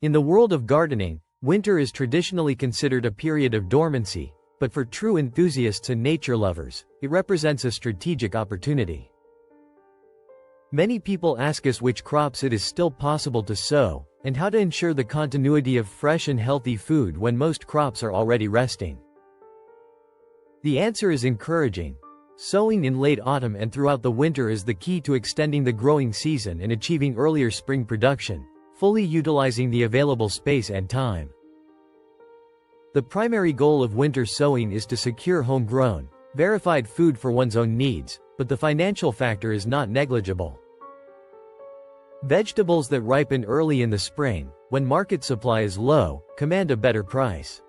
In the world of gardening, winter is traditionally considered a period of dormancy, but for true enthusiasts and nature lovers, it represents a strategic opportunity. Many people ask us which crops it is still possible to sow, and how to ensure the continuity of fresh and healthy food when most crops are already resting. The answer is encouraging. Sowing in late autumn and throughout the winter is the key to extending the growing season and achieving earlier spring production, fully utilizing the available space and time. The primary goal of winter sowing is to secure homegrown, verified food for one's own needs, but the financial factor is not negligible. Vegetables that ripen early in the spring, when market supply is low, command a better price.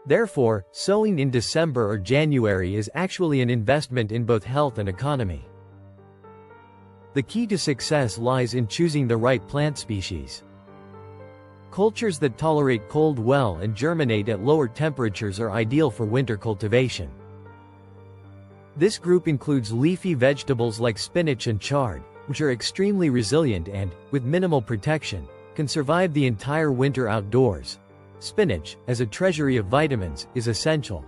Therefore, sowing in December or January is actually an investment in both health and economy. The key to success lies in choosing the right plant species. Cultures that tolerate cold well and germinate at lower temperatures are ideal for winter cultivation. This group includes leafy vegetables like spinach and chard, which are extremely resilient and, with minimal protection, can survive the entire winter outdoors. Spinach, as a treasury of vitamins, is essential.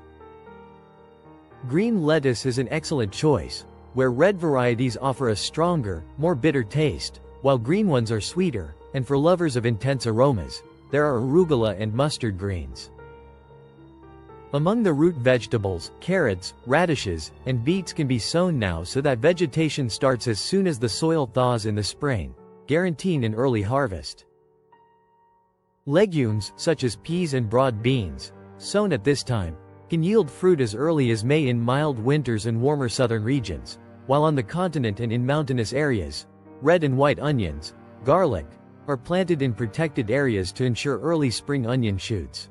Green lettuce is an excellent choice, where red varieties offer a stronger, more bitter taste, while green ones are sweeter, and for lovers of intense aromas, there are arugula and mustard greens. Among the root vegetables, carrots, radishes, and beets can be sown now so that vegetation starts as soon as the soil thaws in the spring, guaranteeing an early harvest. Legumes, such as peas and broad beans, sown at this time, can yield fruit as early as May in mild winters and warmer southern regions, while on the continent and in mountainous areas, red and white onions, garlic, are planted in protected areas to ensure early spring onion shoots.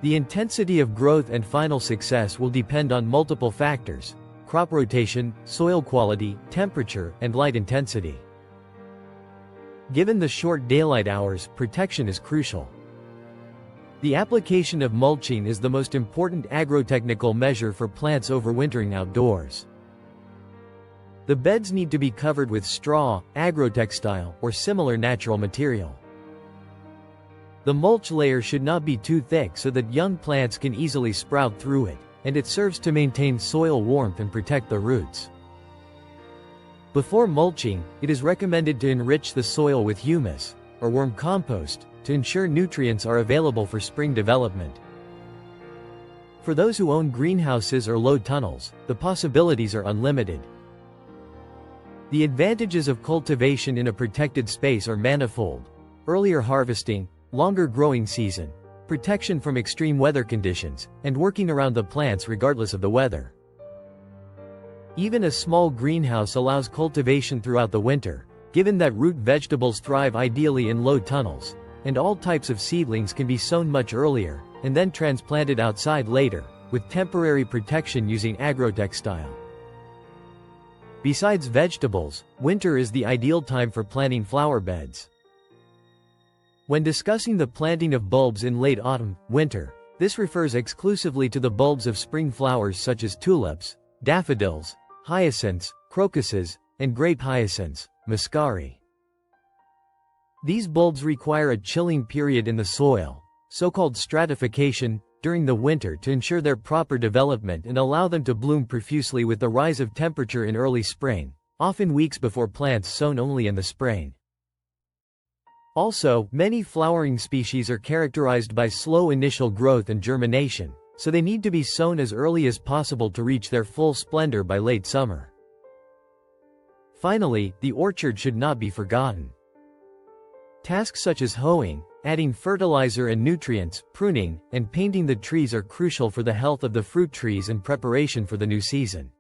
The intensity of growth and final success will depend on multiple factors: crop rotation, soil quality, temperature, and light intensity. Given the short daylight hours, protection is crucial. The application of mulching is the most important agrotechnical measure for plants overwintering outdoors. The beds need to be covered with straw, agrotextile, or similar natural material. The mulch layer should not be too thick so that young plants can easily sprout through it, and it serves to maintain soil warmth and protect the roots. Before mulching, it is recommended to enrich the soil with humus, or worm compost, to ensure nutrients are available for spring development. For those who own greenhouses or low tunnels, the possibilities are unlimited. The advantages of cultivation in a protected space are manifold: earlier harvesting, longer growing season, protection from extreme weather conditions, and working around the plants regardless of the weather. Even a small greenhouse allows cultivation throughout the winter, given that root vegetables thrive ideally in low tunnels, and all types of seedlings can be sown much earlier, and then transplanted outside later, with temporary protection using agrotextile. Besides vegetables, winter is the ideal time for planting flower beds. When discussing the planting of bulbs in late autumn, winter, this refers exclusively to the bulbs of spring flowers such as tulips, daffodils, hyacinths, crocuses, and grape hyacinths, muscari. These bulbs require a chilling period in the soil, so-called stratification, during the winter to ensure their proper development and allow them to bloom profusely with the rise of temperature in early spring, often weeks before plants sown only in the spring. Also, many flowering species are characterized by slow initial growth and germination, so they need to be sown as early as possible to reach their full splendor by late summer. Finally, the orchard should not be forgotten. Tasks such as hoeing, adding fertilizer and nutrients, pruning, and painting the trees are crucial for the health of the fruit trees and preparation for the new season.